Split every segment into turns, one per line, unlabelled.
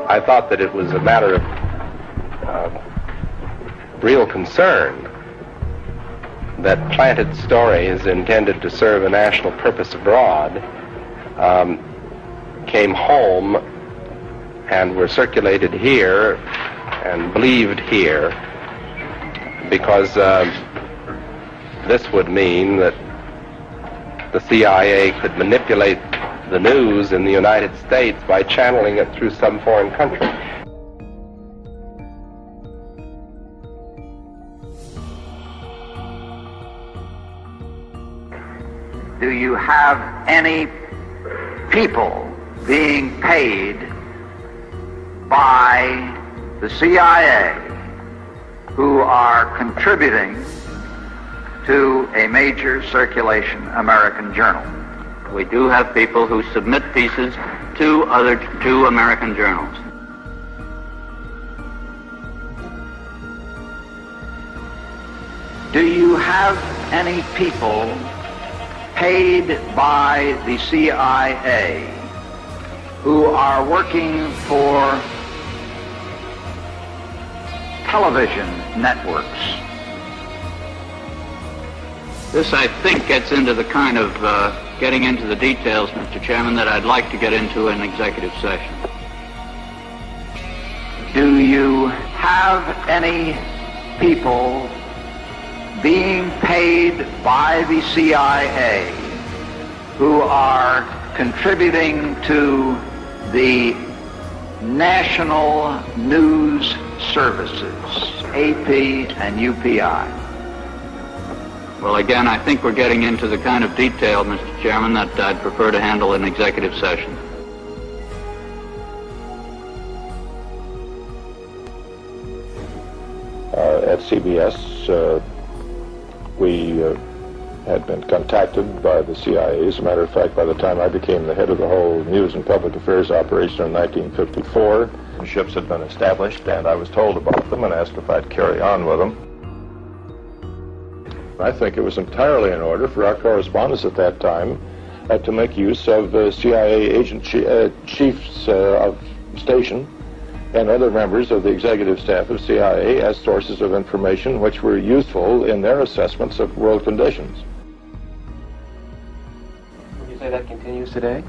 I thought that it was a matter of real concern that planted stories intended to serve a national purpose abroad came home and were circulated here and believed here, because this would mean that the CIA could manipulate the news in the United States by channeling it through some foreign country.
Do you have any people being paid by the CIA who are contributing to a major circulation American journal?
We do have people who submit pieces to American journals.
Do you have any people paid by the CIA who are working for television networks?
This, I think, gets into the kind of getting into the details, Mr. Chairman, that I'd like to get into in executive session.
Do you have any people being paid by the CIA who are contributing to the national news services, AP and UPI?
Well, again, I think we're getting into the kind of detail, Mr. Chairman, that I'd prefer to handle in executive session.
At CBS, we had been contacted by the CIA. As a matter of fact, by the time I became the head of the whole news and public affairs operation in 1954, ships had been established, and I was told about them and asked if I'd carry on with them. I think it was entirely in order for our correspondents at that time to make use of CIA agent chiefs of station and other members of the executive staff of CIA as sources of information which were useful in their assessments of world conditions.
Would you say that continues today?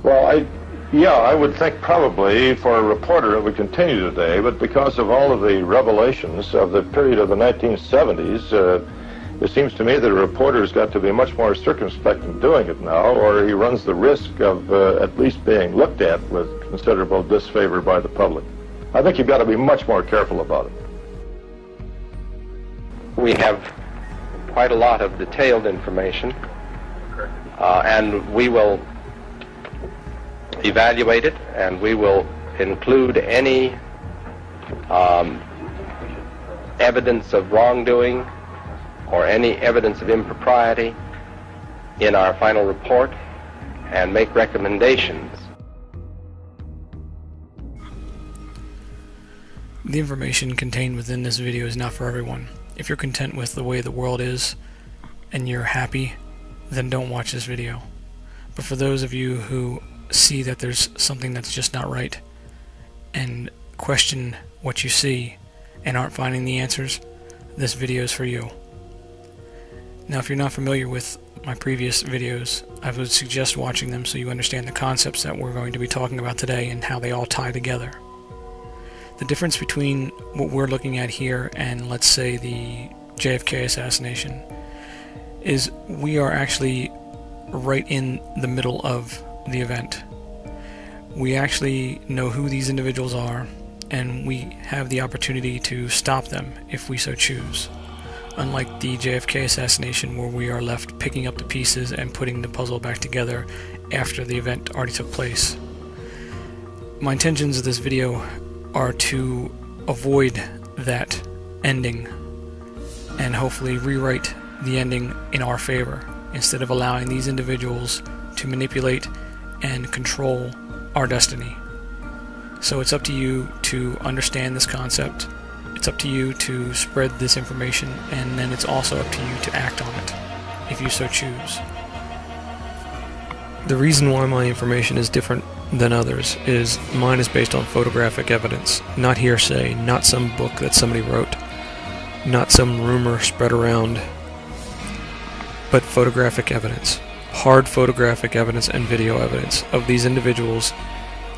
Well, I would think probably for a reporter it would continue today, but because of all of the revelations of the period of the 1970s, it seems to me that a reporter's got to be much more circumspect in doing it now, or he runs the risk of at least being looked at with considerable disfavor by the public. I think you've got to be much more careful about it.
We have quite a lot of detailed information, and we will evaluate it, and we will include any evidence of wrongdoing or any evidence of impropriety in our final report and make recommendations.
The information contained within this video is not for everyone. If you're content with the way the world is and you're happy, then don't watch this video. But for those of you who see that there's something that's just not right and question what you see and aren't finding the answers, this video is for you. Now, if you're not familiar with my previous videos, I would suggest watching them so you understand the concepts that we're going to be talking about today and how they all tie together. The difference between what we're looking at here and, let's say, the JFK assassination is we are actually right in the middle of the event. We actually know who these individuals are, and we have the opportunity to stop them if we so choose. Unlike the JFK assassination, where we are left picking up the pieces and putting the puzzle back together after the event already took place. My intentions of this video are to avoid that ending and hopefully rewrite the ending in our favor instead of allowing these individuals to manipulate and control our destiny. So it's up to you to understand this concept. It's up to you to spread this information, and then it's also up to you to act on it if you so choose. The reason why my information is different than others is mine is based on photographic evidence, not hearsay, not some book that somebody wrote, not some rumor spread around, but photographic evidence, hard photographic evidence and video evidence of these individuals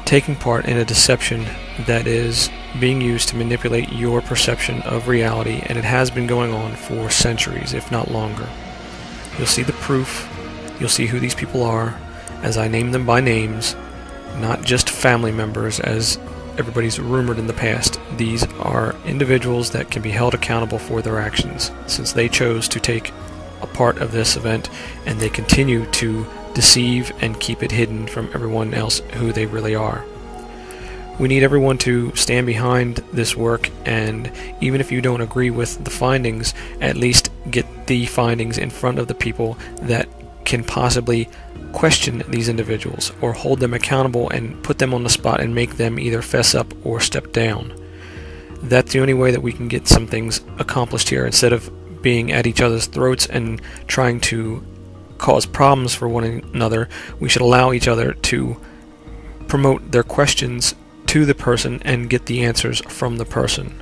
taking part in a deception that is being used to manipulate your perception of reality, and it has been going on for centuries, if not longer. You'll see the proof, you'll see who these people are, as I name them by names, not just family members as everybody's rumored in the past. These are individuals that can be held accountable for their actions, since they chose to take a part of this event, and they continue to deceive and keep it hidden from everyone else who they really are. We need everyone to stand behind this work, and even if you don't agree with the findings, at least get the findings in front of the people that can possibly question these individuals or hold them accountable and put them on the spot and make them either fess up or step down. That's the only way that we can get some things accomplished here, instead of being at each other's throats and trying to cause problems for one another. We should allow each other to promote their questions to the person and get the answers from the person.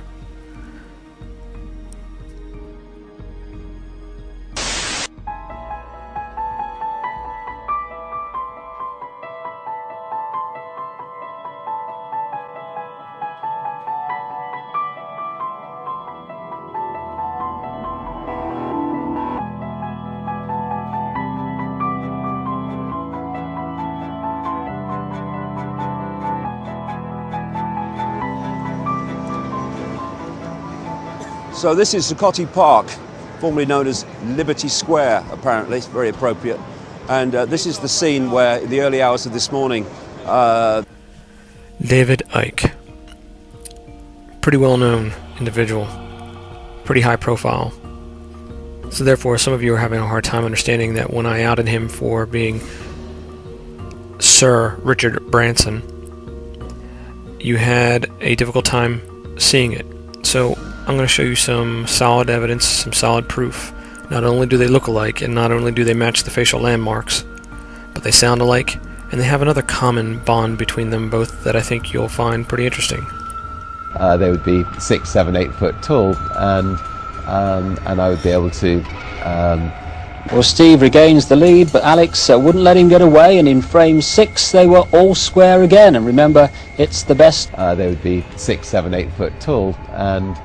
So this is Zuccotti Park, formerly known as Liberty Square, apparently. It's very appropriate. And this is the scene where, in the early hours of this morning,
David Icke. Pretty well-known individual. Pretty high profile. So therefore, some of you are having a hard time understanding that when I outed him for being Sir Richard Branson, you had a difficult time seeing it. So I'm going to show you some solid evidence, some solid proof. Not only do they look alike, and not only do they match the facial landmarks, but they sound alike, and they have another common bond between them both that I think you'll find pretty interesting.
They would be 6, 7, 8 foot tall, and I would be able to...
Well, Steve regains the lead, but Alex wouldn't let him get away, and in frame 6 they were all square again, and remember, it's the best.
They would be 6, 7, 8 foot tall, and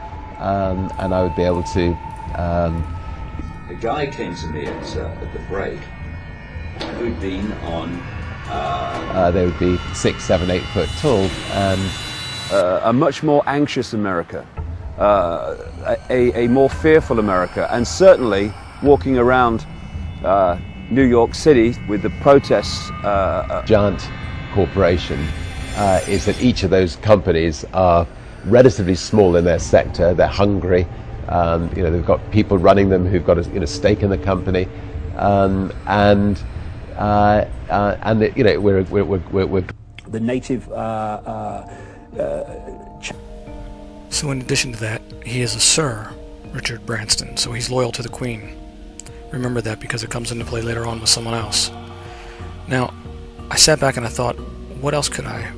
I would be able to...
A guy came to me at the break who'd been on...
they would be 6, 7, 8 foot tall, and...
a much more anxious America, a more fearful America, and certainly walking around New York City with the protests.
Giant corporation is that each of those companies are relatively small in their sector. They're hungry. You know, they've got people running them who've got a stake in the company, and you know, we're
The native...
So in addition to that, he is a Sir Richard Branson, so he's loyal to the Queen. Remember that, because it comes into play later on with someone else. Now, I sat back and I thought, what else could I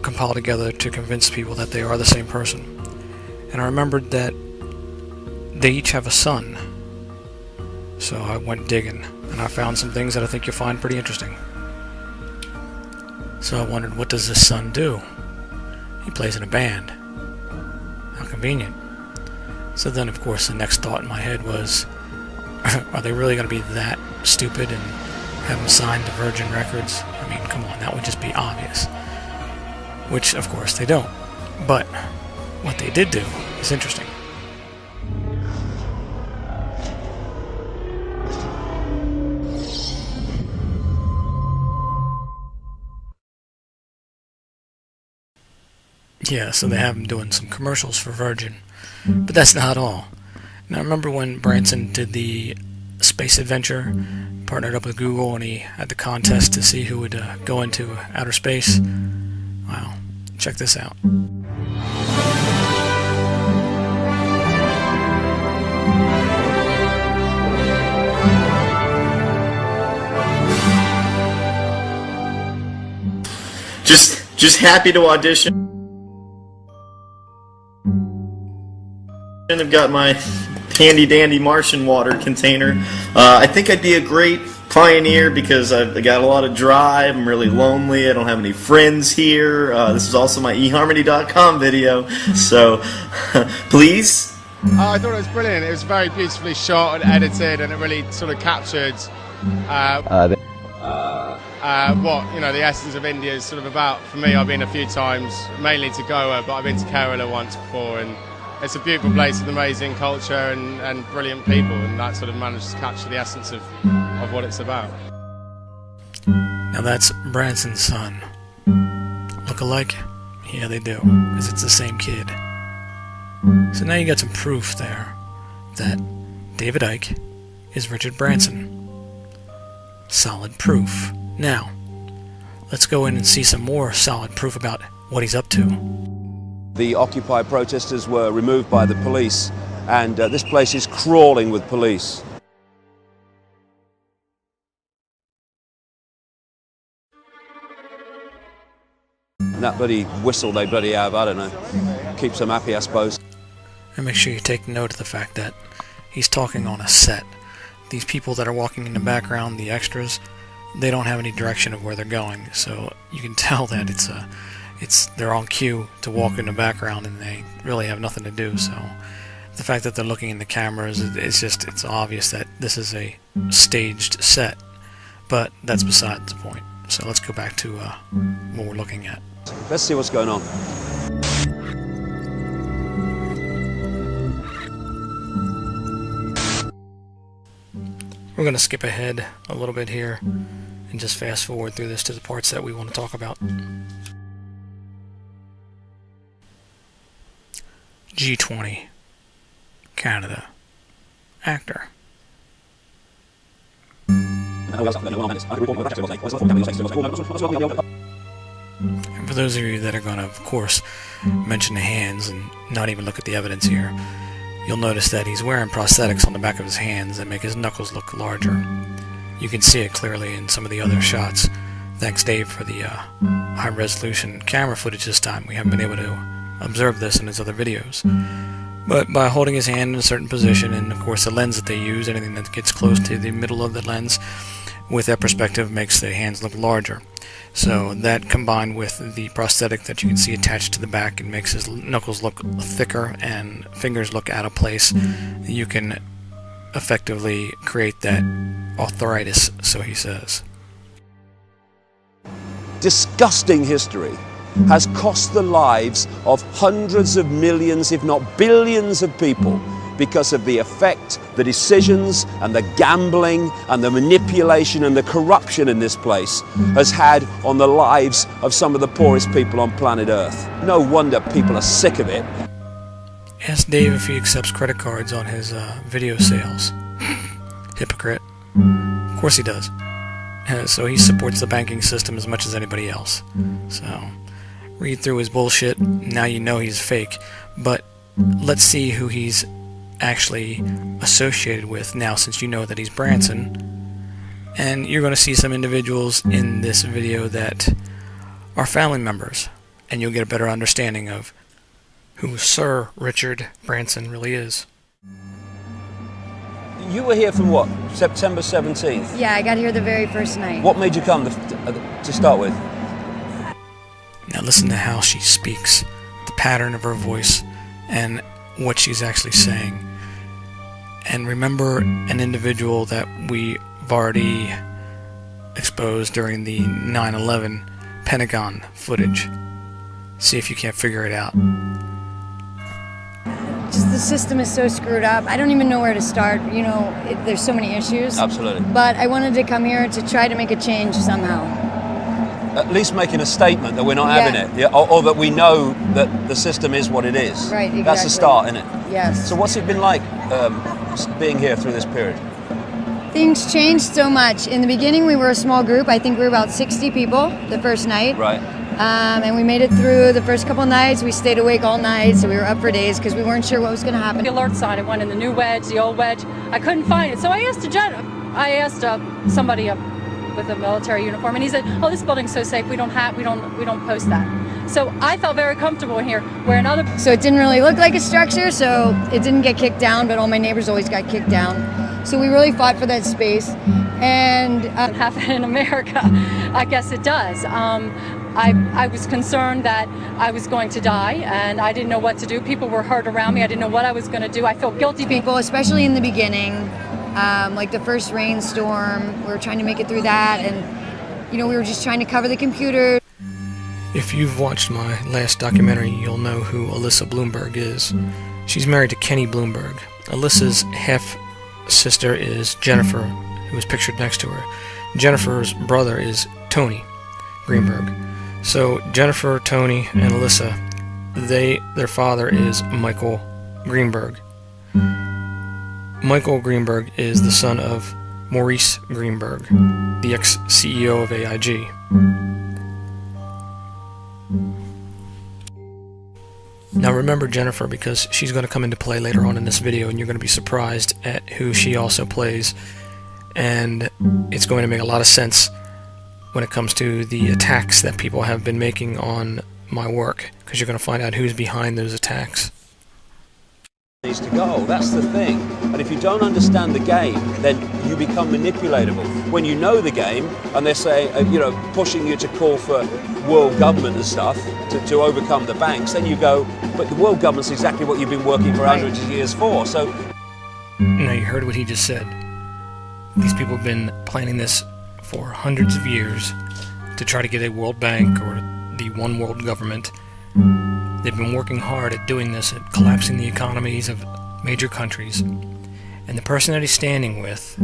compile together to convince people that they are the same person? And I remembered that they each have a son. So I went digging, and I found some things that I think you'll find pretty interesting. So I wondered, what does this son do? He plays in a band. How convenient. So then, of course, the next thought in my head was, are they really going to be that stupid and have him signed to Virgin Records? I mean, come on, that would just be obvious. Which, of course, they don't. But what they did do is interesting. Yeah, so they have him doing some commercials for Virgin. But that's not all. Now, remember when Branson did the space adventure, partnered up with Google, and he had the contest to see who would go into outer space? Wow, check this out.
just happy to audition. I've got my handy dandy Martian water container. I think I'd be a great pioneer because I've got a lot of drive. I'm really lonely. I don't have any friends here. This is also my eharmony.com video. So please.
I thought it was brilliant. It was very beautifully shot and edited, and it really sort of captured what, you know, the essence of India is sort of about. For me, I've been a few times, mainly to Goa, but I've been to Kerala once before, and it's a beautiful place with amazing culture and brilliant people, and that sort of managed to capture the essence of what it's about.
Now that's Branson's son. Look alike? Yeah, they do, because it's the same kid. So now you got some proof there that David Icke is Richard Branson. Solid proof. Now, let's go in and see some more solid proof about what he's up to.
The Occupy protesters were removed by the police, and this place is crawling with police. And that bloody whistle they bloody have, I don't know, keeps them happy, I suppose.
And make sure you take note of the fact that he's talking on a set. These people that are walking in the background, the extras, they don't have any direction of where they're going, so you can tell that they're on cue to walk in the background, and they really have nothing to do. So the fact that they're looking in the cameras, it's obvious that this is a staged set, but that's besides the point. So let's go back to what we're looking at.
Let's see what's going on.
We're going to skip ahead a little bit here and just fast forward through this to the parts that we want to talk about. G20, Canada, actor. And for those of you that are going to, of course, mention the hands and not even look at the evidence here, you'll notice that he's wearing prosthetics on the back of his hands that make his knuckles look larger. You can see it clearly in some of the other shots. Thanks, Dave, for the high-resolution camera footage this time. We haven't been able to observe this in his other videos. But by holding his hand in a certain position, and of course the lens that they use, anything that gets close to the middle of the lens with that perspective makes the hands look larger. So that combined with the prosthetic that you can see attached to the back, and makes his knuckles look thicker and fingers look out of place. You can effectively create that arthritis, so he says.
Disgusting history has cost the lives of hundreds of millions, if not billions of people, because of the effect the decisions and the gambling and the manipulation and the corruption in this place has had on the lives of some of the poorest people on planet Earth. No wonder people are sick of it.
Ask Dave if he accepts credit cards on his video sales. Hypocrite. Of course he does. So he supports the banking system as much as anybody else. So read through his bullshit. Now you know he's fake. But let's see who he's actually associated with now, since you know that he's Branson. And you're going to see some individuals in this video that are family members, and you'll get a better understanding of who Sir Richard Branson really is.
You were here from what? September 17th?
Yeah, I got here the very first night.
What made you come to start with?
Now listen to how she speaks, the pattern of her voice, and what she's actually saying. And remember an individual that we've already exposed during the 9/11 Pentagon footage. See if you can't figure it out.
Just the system is so screwed up. I don't even know where to start. You know, there's so many issues.
Absolutely.
But I wanted to come here to try to make a change somehow.
At least making a statement that we're not having it, yeah? Or that we know that the system is what it is.
Right, exactly.
That's the start, isn't it?
Yes.
So what's it been like being here through this period?
Things changed so much. In the beginning, we were a small group. I think we were about 60 people the first night.
Right.
And we made it through the first couple nights. We stayed awake all night, so we were up for days because we weren't sure what was going to happen.
The alert sign, it went in the new wedge, the old wedge. I couldn't find it, so I asked somebody with a military uniform, and he said, "Oh, this building's so safe. We don't post that." So I felt very comfortable here, where another.
So it didn't really look like a structure, so it didn't get kicked down, but all my neighbors always got kicked down. So we really fought for that space, and
happen in America. I guess it does. I was concerned that I was going to die, and I didn't know what to do. People were hurt around me. I didn't know what I was going to do. I felt guilty.
People, especially in the beginning, like the first rainstorm, we were trying to make it through that, and we were just trying to cover the computer.
If you've watched my last documentary, you'll know who Alyssa Bloomberg is. She's married to Kenny Bloomberg. Alyssa's half-sister is Jennifer, who is pictured next to her. Jennifer's brother is Tony Greenberg. So Jennifer, Tony, and Alyssa, their father is Michael Greenberg. Michael Greenberg is the son of Maurice Greenberg, the ex-CEO of AIG. Now remember Jennifer, because she's going to come into play later on in this video, and you're going to be surprised at who she also plays, and it's going to make a lot of sense when it comes to the attacks that people have been making on my work, because you're going to find out who's behind those attacks.
Needs to go, that's the thing. And if you don't understand the game, then you become manipulatable. When you know the game, and they say, pushing you to call for world government and stuff to overcome the banks, then you go, but the world government's exactly what you've been working for hundreds of years for. So,
now you heard what he just said. These people have been planning this for hundreds of years to try to get a World Bank or the one world government. They've been working hard at doing this, at collapsing the economies of major countries. And the person that he's standing with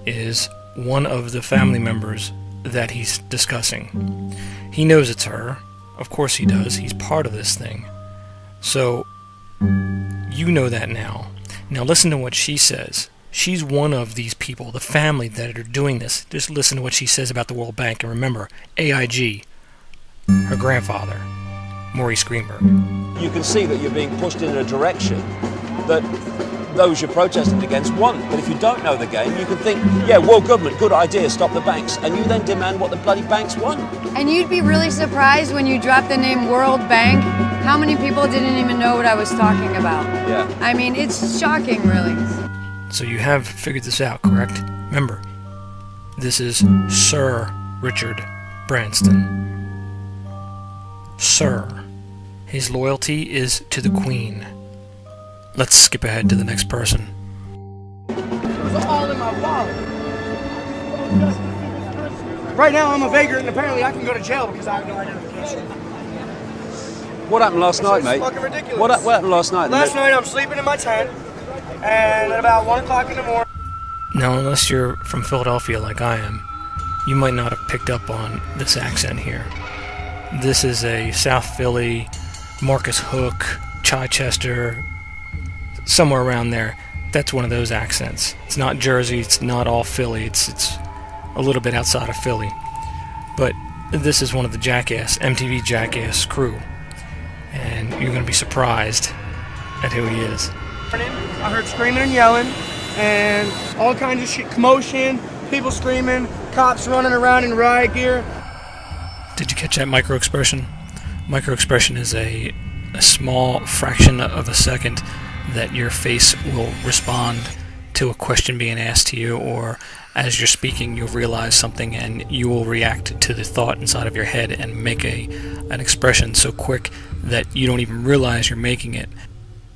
is one of the family members that he's discussing. He knows it's her. Of course he does. He's part of this thing. So, you know that now. Now listen to what she says. She's one of these people, the family that are doing this. Just listen to what she says about the World Bank. And remember, AIG, her grandfather, Maurice Greenberg.
You can see that you're being pushed in a direction that those you're protesting against want. But if you don't know the game, you can think, yeah, world government, good idea, stop the banks. And you then demand what the bloody banks want.
And you'd be really surprised when you drop the name World Bank, how many people didn't even know what I was talking about.
Yeah.
I mean, it's shocking, really.
So you have figured this out, correct? Remember, this is Sir Richard Branson. Sir. His loyalty is to the Queen. Let's skip ahead to the next person.
It was all in my wallet. Right now I'm a vagrant, and apparently I can go to jail because I have no identification.
What happened last night, mate?
It's fucking ridiculous.
What happened last night?
Last night I'm sleeping in my tent, and at about 1 o'clock in the morning...
Now, unless you're from Philadelphia like I am, you might not have picked up on this accent here. This is a South Philly, Marcus Hook, Chichester, somewhere around there. That's one of those accents. It's not Jersey, it's not all Philly, it's a little bit outside of Philly. But this is one of the MTV Jackass crew. And you're going to be surprised at who he is.
I heard screaming and yelling, and all kinds of shit, commotion, people screaming, cops running around in riot gear.
Did you catch that micro-expression? Micro-expression is a small fraction of a second that your face will respond to a question being asked to you, or as you're speaking you'll realize something and you will react to the thought inside of your head and make an expression so quick that you don't even realize you're making it.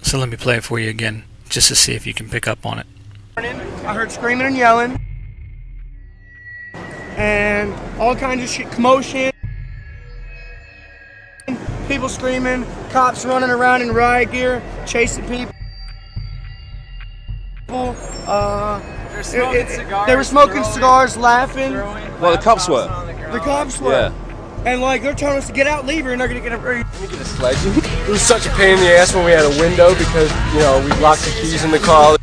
So let me play it for you again, just to see if you can pick up on it.
I heard screaming and yelling, and all kinds of shit, commotion, people screaming, cops running around in riot gear, chasing people. They were smoking cigars, laughing.
Well, the cops were.
The cops were.
Yeah.
And like they're telling us to get out, leave her, and they're gonna get her.
It was such a pain in the ass when we had a window because, we locked the keys in the car.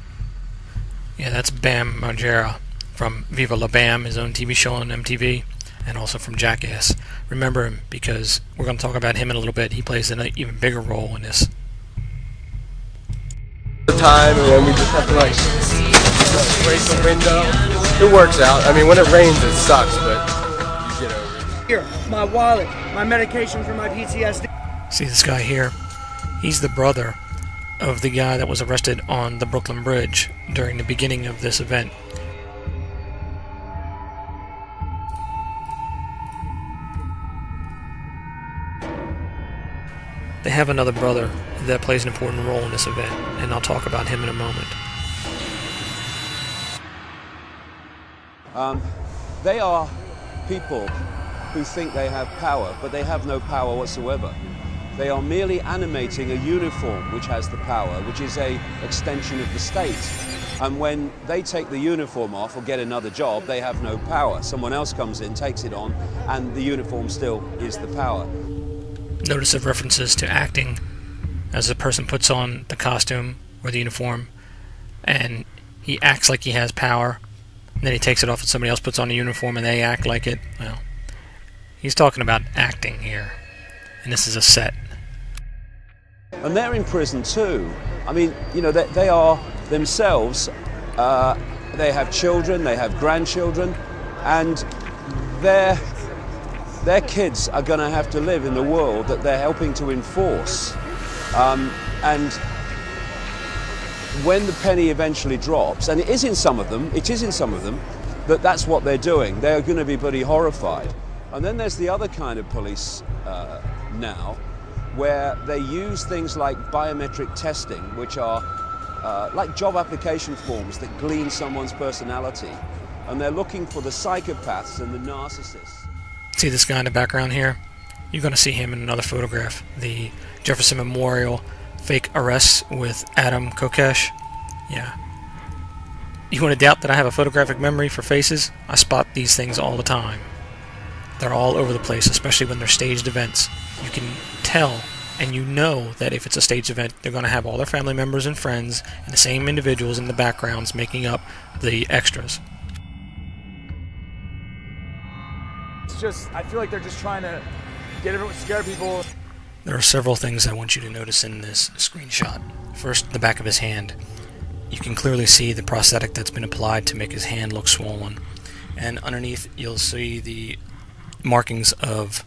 Yeah, that's Bam Margera from Viva La Bam, his own TV show on MTV, and also from Jackass. Remember him because we're going to talk about him in a little bit. He plays an even bigger role in this.
The time, and then we just have to break the window. it works out. I mean, when it rains, it sucks, but you get over it.
Here, my wallet, my medication for my PTSD.
See this guy here? He's the brother of the guy that was arrested on the Brooklyn Bridge during the beginning of this event. They have another brother that plays an important role in this event, and I'll talk about him in a moment.
They are people who think they have power, but they have no power whatsoever. They are merely animating a uniform which has the power, which is an extension of the state. And when they take the uniform off or get another job, they have no power. Someone else comes in, takes it on, and the uniform still is the power.
Notice the references to acting as a person puts on the costume or the uniform and he acts like he has power, and then he takes it off and somebody else puts on the uniform and they act like it. Well, he's talking about acting here, and this is a set.
And they're in prison too. I mean, you know, they are themselves, they have children, they have grandchildren, and their kids are going to have to live in the world that they're helping to enforce. And when the penny eventually drops, and it is in some of them, that's what they're doing. They're going to be bloody horrified. And then there's the other kind of police now, where they use things like biometric testing, which are like job application forms that glean someone's personality. And they're looking for the psychopaths and the narcissists.
See this guy in the background here? You're going to see him in another photograph. The Jefferson Memorial fake arrests with Adam Kokesh. Yeah. You want to doubt that I have a photographic memory for faces? I spot these things all the time. They're all over the place, especially when they're staged events. You can tell and you know that if it's a staged event, they're going to have all their family members and friends and the same individuals in the backgrounds making up the extras.
It's just, I feel like they're just trying to get everyone, scare people.
There are several things I want you to notice in this screenshot. First, the back of his hand. You can clearly see the prosthetic that's been applied to make his hand look swollen. And underneath, you'll see the markings of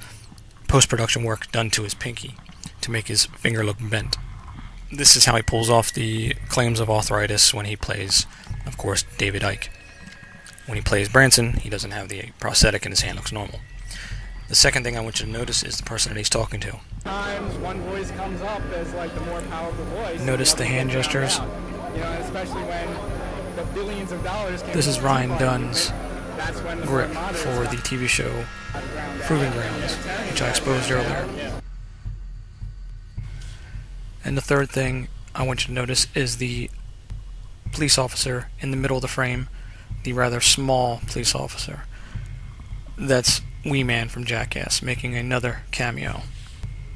post-production work done to his pinky to make his finger look bent. This is how he pulls off the claims of arthritis when he plays, of course, David Icke. When he plays Branson, he doesn't have the prosthetic and his hand looks normal. The second thing I want you to notice is the person that he's talking to.
Times one voice comes up as like the more powerful voice.
Notice the hand gestures.
You know, especially when the billions of dollars came.
This is Ryan Dunn's grip for the TV show Proving Grounds, which I exposed earlier. And the third thing I want you to notice is the police officer in the middle of the frame, the rather small police officer. That's Wee Man from Jackass, making another cameo.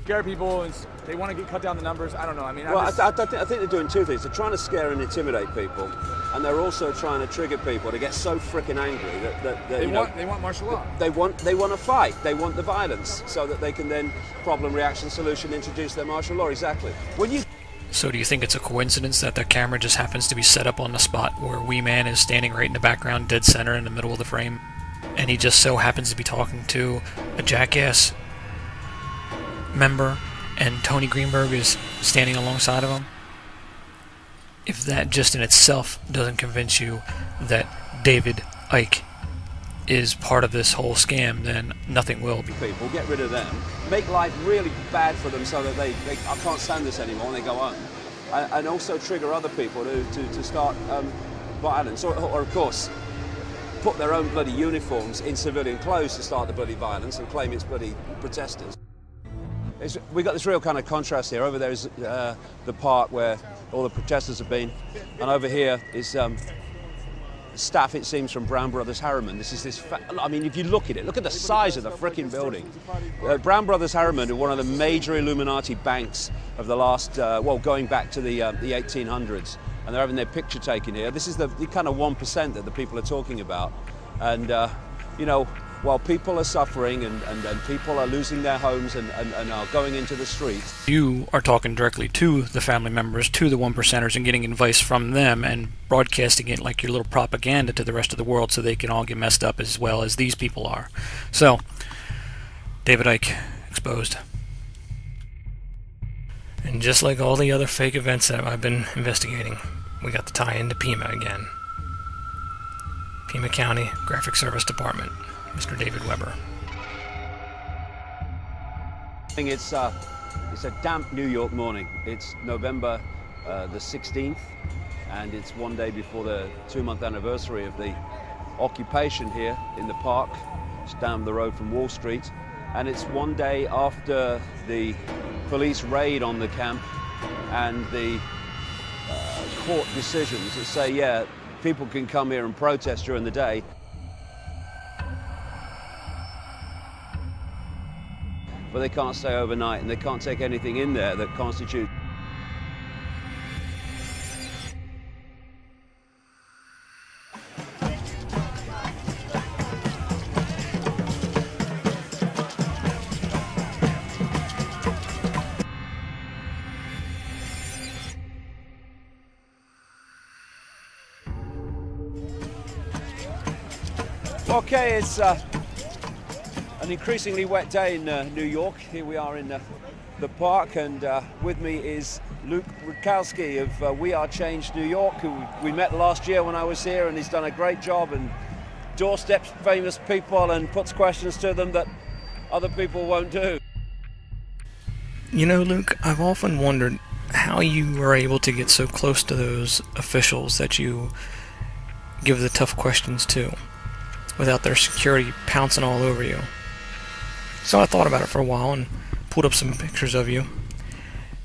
Scare people, and they want to cut down the numbers. I don't know. I mean,
well, I think they're doing two things. They're trying to scare and intimidate people, and they're also trying to trigger people to get so freaking angry that
they want martial law.
They want to fight. They want the violence, so that they can then problem, reaction, solution, introduce their martial law. Exactly.
So do you think it's a coincidence that the camera just happens to be set up on the spot where Wee Man is standing right in the background, dead center in the middle of the frame, and he just so happens to be talking to a Jackass member, and Tony Greenberg is standing alongside of him? If that just in itself doesn't convince you that David Icke is part of this whole scam, then nothing will be.
People, get rid of them, make life really bad for them so that they I can't stand this anymore, and they go home. And also trigger other people to start violence, or of course, put their own bloody uniforms in civilian clothes to start the bloody violence and claim it's bloody protesters. We've got this real kind of contrast here. Over there is the part where all the protesters have been, and over here is staff, it seems, from Brown Brothers Harriman. I mean, if you look at it, look at the size of the frickin' building. Brown Brothers Harriman are one of the major Illuminati banks of the last, well, going back to the 1800s, and they're having their picture taken here. This is the kind of 1% that the people are talking about, and you know, while people are suffering and people are losing their homes and are going into the streets.
You are talking directly to the family members, to the 1%ers, and getting advice from them and broadcasting it like your little propaganda to the rest of the world so they can all get messed up as well as these people are. So, David Icke exposed. And just like all the other fake events that I've been investigating, we got the tie into Pima again. Pima County Graphic Service Department, Mr. David Weber.
It's a damp New York morning. It's November the 16th, and it's one day before the 2-month anniversary of the occupation here in the park. It's down the road from Wall Street, and it's one day after the police raid on the camp and the court decisions that say, yeah, people can come here and protest during the day. But they can't stay overnight, and they can't take anything in there that constitutes. Okay, it's an increasingly wet day in New York. Here we are in the park, and with me is Luke Rudkowski of We Are Change New York, who we met last year when I was here, and he's done a great job and doorsteps famous people and puts questions to them that other people won't do.
You know, Luke, I've often wondered how you were able to get so close to those officials that you give the tough questions to without their security pouncing all over you. So I thought about it for a while and pulled up some pictures of you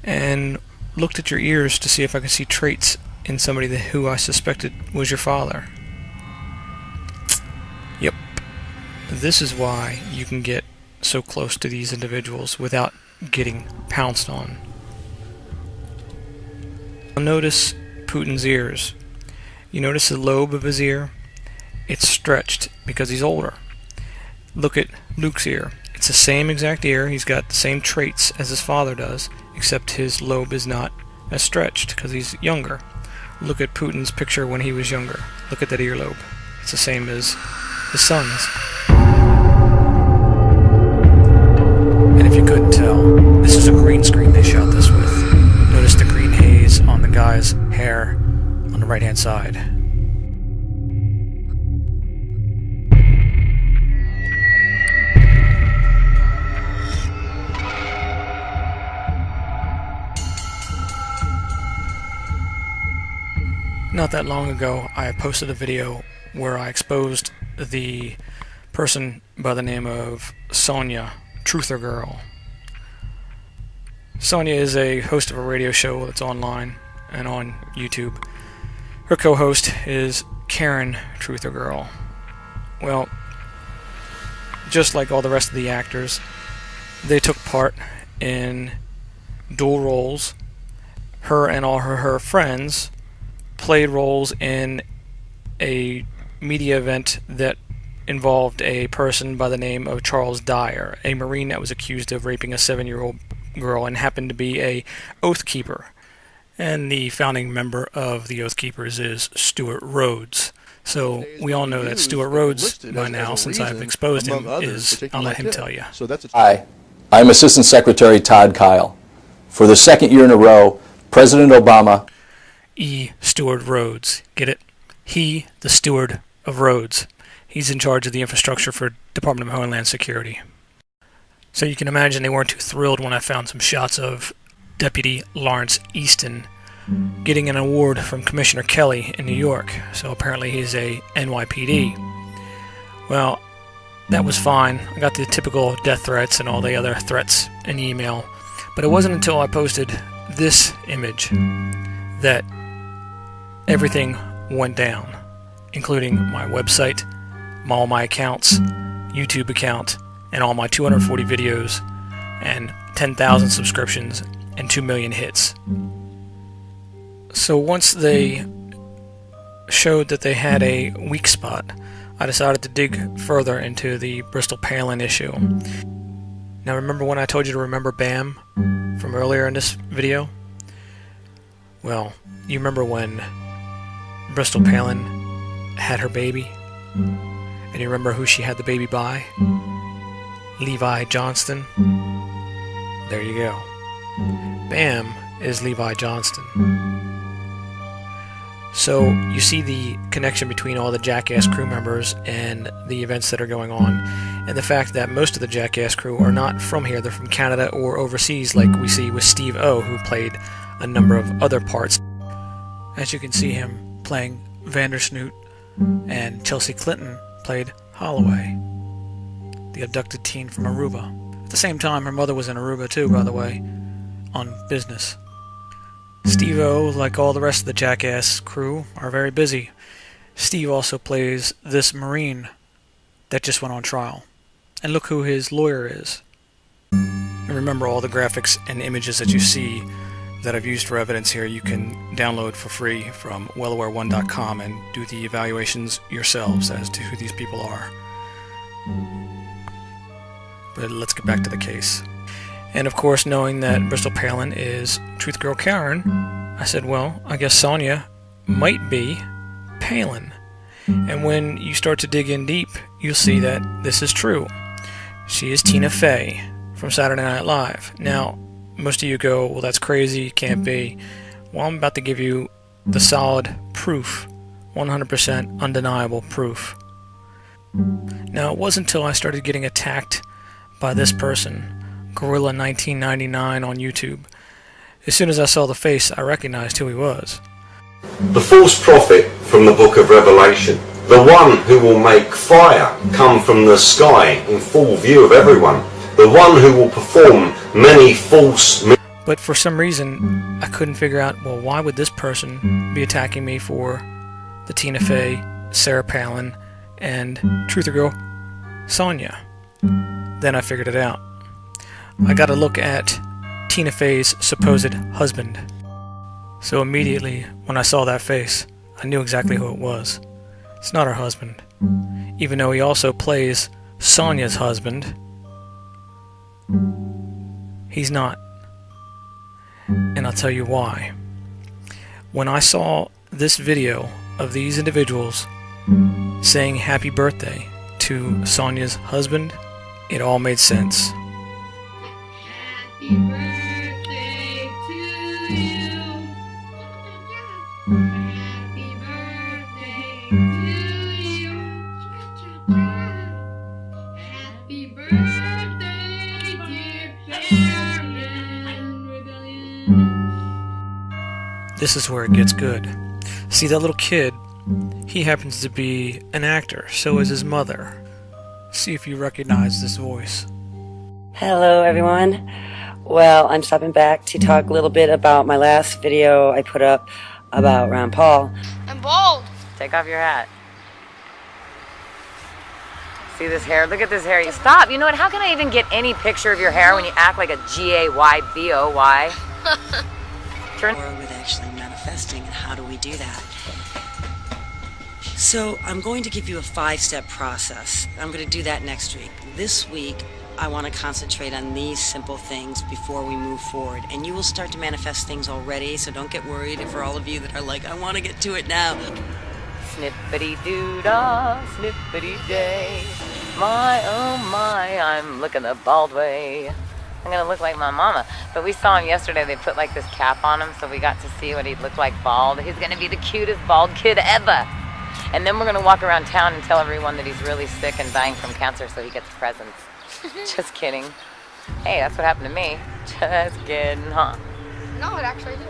and looked at your ears to see if I could see traits in somebody who I suspected was your father. Yep. This is why you can get so close to these individuals without getting pounced on. Notice Putin's ears. You notice the lobe of his ear? It's stretched because he's older. Look at Luke's ear. It's the same exact ear. He's got the same traits as his father does, except his lobe is not as stretched because he's younger. Look at Putin's picture when he was younger. Look at that earlobe. It's the same as his son's. And if you couldn't tell, this is a green screen they shot this with. Notice the green haze on the guy's hair on the right-hand side. Not that long ago, I posted a video where I exposed the person by the name of Sonia, Truther Girl. Sonia is a host of a radio show that's online and on YouTube. Her co-host is Karen Truther Girl. Well, just like all the rest of the actors, they took part in dual roles. Her and all her friends played roles in a media event that involved a person by the name of Charles Dyer, a Marine that was accused of raping a 7-year-old girl and happened to be a Oath Keeper. And the founding member of the Oath Keepers is Stuart Rhodes. So we all know that Stuart Rhodes by now, since I've exposed him, is, I'll let him tell you.
Hi, I'm Assistant Secretary Todd Kyle. For the second year in a row, President Obama...
E. Stuart Rhodes. Get it? He, the steward of Rhodes. He's in charge of the infrastructure for Department of Homeland Security. So you can imagine they weren't too thrilled when I found some shots of Deputy Lawrence Easton getting an award from Commissioner Kelly in New York. So apparently he's a NYPD. Well, that was fine. I got the typical death threats and all the other threats in email. But it wasn't until I posted this image that everything went down, including my website, all my accounts, YouTube account, and all my 240 videos, and 10,000 subscriptions, and 2 million hits. So once they showed that they had a weak spot, I decided to dig further into the Bristol Palin issue. Now remember when I told you to remember Bam from earlier in this video? Well, you remember when Bristol Palin had her baby? And you remember who she had the baby by? Levi Johnston. There you go. Bam is Levi Johnston. So you see the connection between all the Jackass crew members and the events that are going on, and the fact that most of the Jackass crew are not from here. They're from Canada or overseas, like we see with Steve O, who played a number of other parts. As you can see him playing Vandersnoot, and Chelsea Clinton played Holloway, the abducted teen from Aruba. At the same time, her mother was in Aruba too, by the way, on business. Steve-O, like all the rest of the Jackass crew, are very busy. Steve also plays this Marine that just went on trial. And look who his lawyer is. And remember, all the graphics and images that you see that I've used for evidence here, you can download for free from wellaware1.com and do the evaluations yourselves as to who these people are. But let's get back to the case. And of course, knowing that Bristol Palin is Truth Girl Karen, I said, well, I guess Sonia might be Palin. And when you start to dig in deep, you'll see that this is true. She is Tina Fey from Saturday Night Live. Now, most of you go, well, that's crazy, can't be. Well, I'm about to give you the solid proof, 100% undeniable proof. Now, it wasn't until I started getting attacked by this person, Gorilla1999 on YouTube. As soon as I saw the face, I recognized who he was.
The false prophet from the book of Revelation, the one who will make fire come from the sky in full view of everyone, the one who will perform many false...
But for some reason, I couldn't figure out, well, why would this person be attacking me for the Tina Fey, Sarah Palin, and Truther Girl Sonia? Then I figured it out. I got a look at Tina Fey's supposed husband. So immediately, when I saw that face, I knew exactly who it was. It's not her husband. Even though he also plays Sonia's husband, he's not. And I'll tell you why. When I saw this video of these individuals saying happy birthday to Sonia's husband, it all made sense.
Happy birthday to you. Happy birthday to you. Happy birthday, dear Karen Rebellion.
This is where it gets good. See, that little kid, he happens to be an actor, so is his mother. See if you recognize this voice.
Hello everyone. Well, I'm stopping back to talk a little bit about my last video I put up about Ron Paul.
I'm bald.
Take off your hat. See this hair? Look at this hair. You stop. You know what? How can I even get any picture of your hair when you act like a G-A-Y-B-O-Y? Turn. With actually manifesting, and how do we do that? So I'm going to give you a 5-step process. I'm going to do that next week. This week, I want to concentrate on these simple things before we move forward. And you will start to manifest things already, so don't get worried. And for all of you that are like, I want to get to it now. Snippity-doo-dah, snippity-day. My, oh my, I'm looking the bald way. I'm going to look like my mama. But we saw him yesterday. They put like this cap on him, so we got to see what he'd look like bald. He's going to be the cutest bald kid ever. And then we're going to walk around town and tell everyone that he's really sick and dying from cancer so he gets presents. Just kidding. Hey, that's what happened to me. Just kidding, huh?
No, it actually did.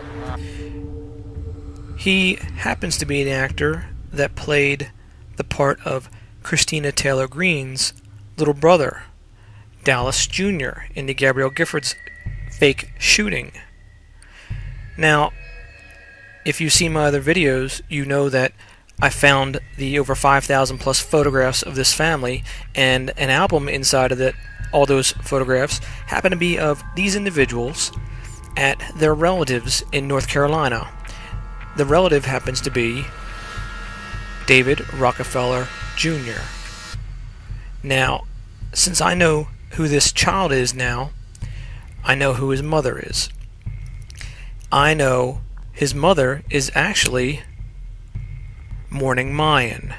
He happens to be an actor that played the part of Christina Taylor Greene's little brother, Dallas Jr., in the Gabrielle Giffords fake shooting. Now, if you see my other videos, you know that I found the over 5,000 plus photographs of this family, and an album inside of it. All those photographs happen to be of these individuals at their relatives in North Carolina. The relative happens to be David Rockefeller Jr. Now, since I know who this child is now, I know who his mother is. I know his mother is actually Morning Mayan.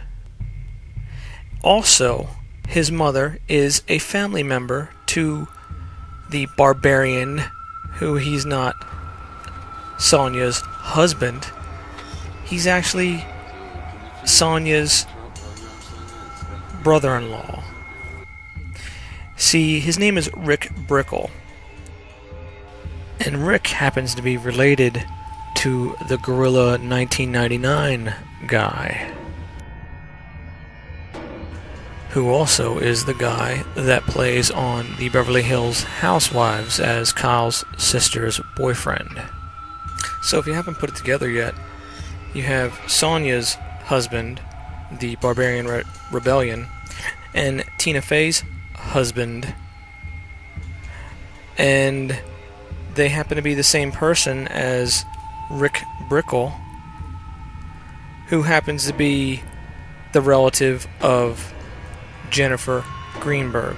Also, his mother is a family member to the barbarian, who he's not Sonya's husband. He's actually Sonya's brother-in-law. See, his name is Rick Brickle. And Rick happens to be related to the Gorilla 1999 guy, who also is the guy that plays on the Beverly Hills Housewives as Kyle's sister's boyfriend. So if you haven't put it together yet, you have Sonya's husband, the Barbarian Rebellion, and Tina Fey's husband, and they happen to be the same person as Rick Brickle, who happens to be the relative of Jennifer Greenberg.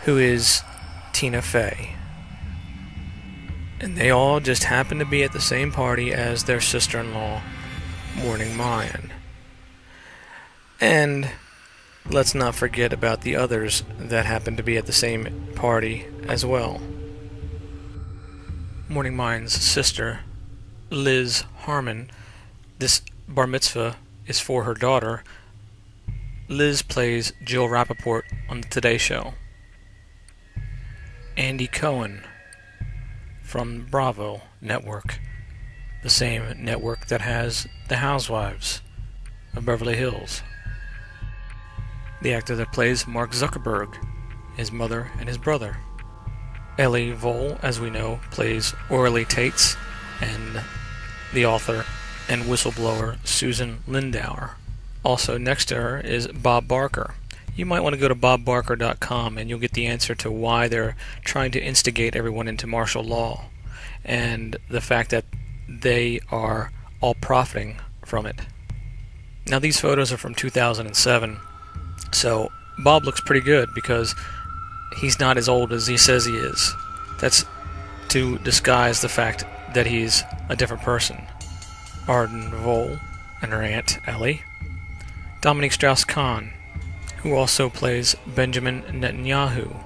Who is Tina Fey. And they all just happen to be at the same party as their sister-in-law, Morning Mayan. And let's not forget about the others that happen to be at the same party as well. Morning Mayan's sister, Liz Harmon. This bar mitzvah is for her daughter. Liz plays Jill Rappaport on the Today Show. Andy Cohen from Bravo Network, the same network that has The Housewives of Beverly Hills. The actor that plays Mark Zuckerberg, his mother and his brother. Ellie Vole, as we know, plays Orly Tates, and the author and whistleblower Susan Lindauer. Also next to her is Bob Barker. You might want to go to bobbarker.com and you'll get the answer to why they're trying to instigate everyone into martial law, and the fact that they are all profiting from it. Now these photos are from 2007, so Bob looks pretty good because he's not as old as he says he is. That's to disguise the fact that he's a different person. Arden Vole and her aunt Ellie. Dominique Strauss-Kahn, who also plays Benjamin Netanyahu.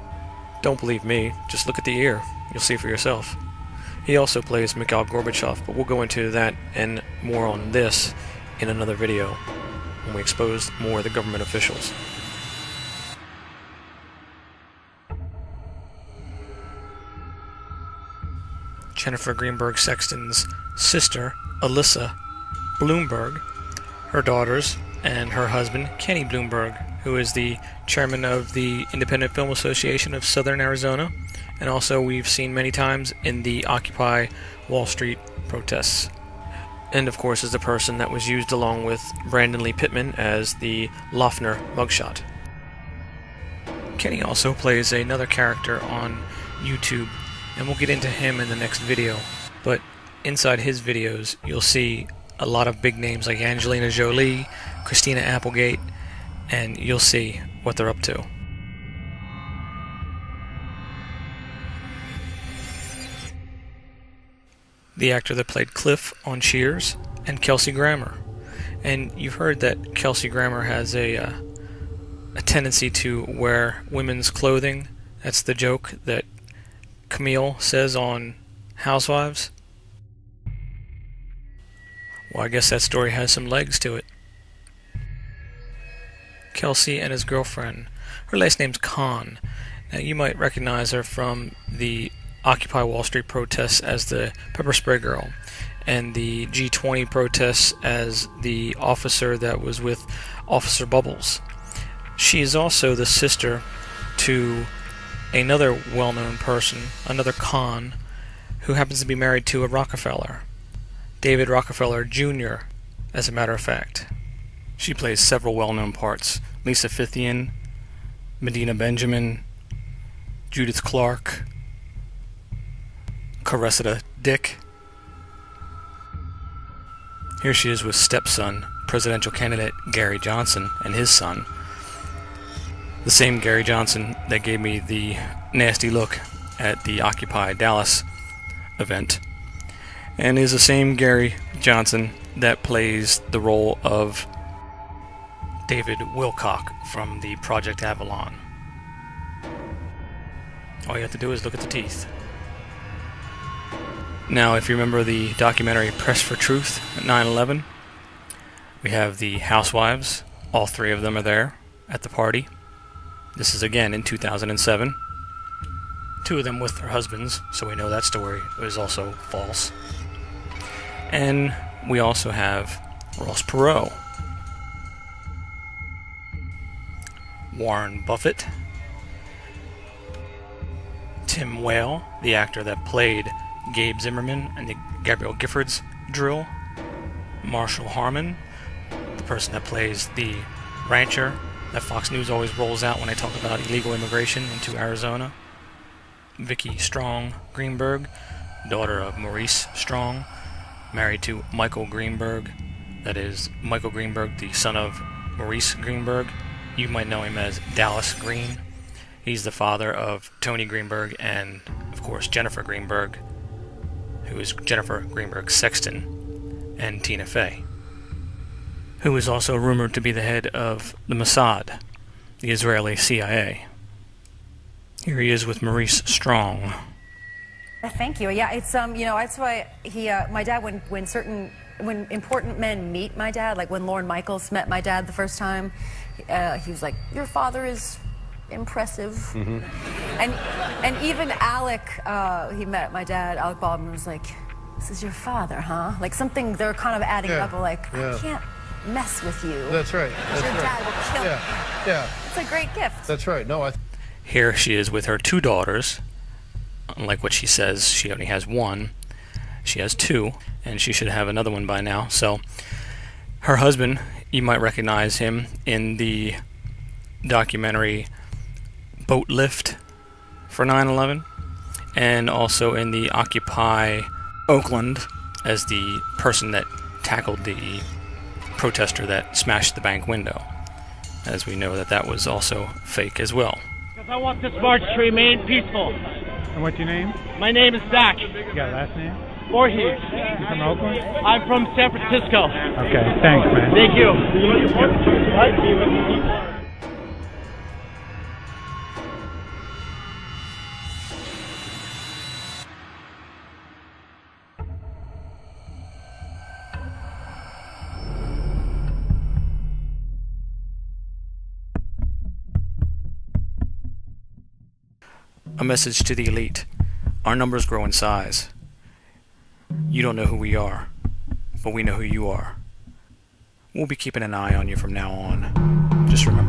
Don't believe me, just look at the ear. You'll see for yourself. He also plays Mikhail Gorbachev, but we'll go into that and more on this in another video when we expose more of the government officials. Jennifer Greenberg Sexton's sister, Alyssa Bloomberg, her daughters, and her husband, Kenny Bloomberg, who is the chairman of the Independent Film Association of Southern Arizona, and also we've seen many times in the Occupy Wall Street protests. And of course is the person that was used along with Brandon Lee Pittman as the Loeffner mugshot. Kenny also plays another character on YouTube, and we'll get into him in the next video, but inside his videos you'll see a lot of big names like Angelina Jolie, Christina Applegate, and you'll see what they're up to. The actor that played Cliff on Cheers, and Kelsey Grammer. And you've heard that Kelsey Grammer has a tendency to wear women's clothing. That's the joke that Camille says on Housewives. Well, I guess that story has some legs to it. Kelsey and his girlfriend. Her last name's Khan. Now, you might recognize her from the Occupy Wall Street protests as the pepper spray girl, and the G20 protests as the officer that was with Officer Bubbles. She is also the sister to another well-known person, another Khan, who happens to be married to a Rockefeller. David Rockefeller Jr., as a matter of fact. She plays several well-known parts. Lisa Fithian, Medina Benjamin, Judith Clark, Cressida dick. Here she is with stepson, presidential candidate Gary Johnson, and his son. The same Gary Johnson that gave me the nasty look at the Occupy Dallas event, and is the same Gary Johnson that plays the role of David Wilcock from the Project Avalon. All you have to do is look at the teeth. Now, if you remember the documentary Press for Truth at 9/11, we have the housewives. All three of them are there at the party. This is again in 2007. Two of them with their husbands, so we know that story is also false. And we also have Ross Perot, Warren Buffett, Tim Whale, the actor that played Gabe Zimmerman and the Gabrielle Giffords drill, Marshall Harmon, the person that plays the rancher that Fox News always rolls out when they talk about illegal immigration into Arizona, Vicky Strong Greenberg, daughter of Maurice Strong, married to Michael Greenberg, that is Michael Greenberg, the son of Maurice Greenberg. You might know him as Dallas Green. He's the father of Tony Greenberg and, of course, Jennifer Greenberg, who is Jennifer Greenberg Sexton, and Tina Fey, who is also rumored to be the head of the Mossad, the Israeli CIA. Here he is with Maurice Strong.
Thank you. Yeah, it's you know, that's why my dad, when important men meet my dad, like when Lorne Michaels met my dad the first time, he was like, "Your father is impressive."
Mm-hmm.
And even Alec, he met my dad, Alec Baldwin, was like, "This is your father, huh?" Like something they're kind of adding up, like, "I can't mess with you."
That's right. That's
your
right.
dad will kill me.
Yeah.
It's a great gift.
That's right. No,
Here she is with her two daughters. Unlike what she says, she only has one. She has two, and she should have another one by now. So her husband, you might recognize him in the documentary Boat Lift for 9/11, and also in the Occupy Oakland as the person that tackled the protester that smashed the bank window, as we know that that was also fake as well.
Because I want this march to remain peaceful.
And what's your name?
My name is Zach.
You got a last name?
Voorhees.
You from Oakland?
I'm from San Francisco.
Okay, thanks, man.
Thank you.
A message to the elite. Our numbers grow in size. You don't know who we are, but we know who you are. We'll be keeping an eye on you from now on. Just remember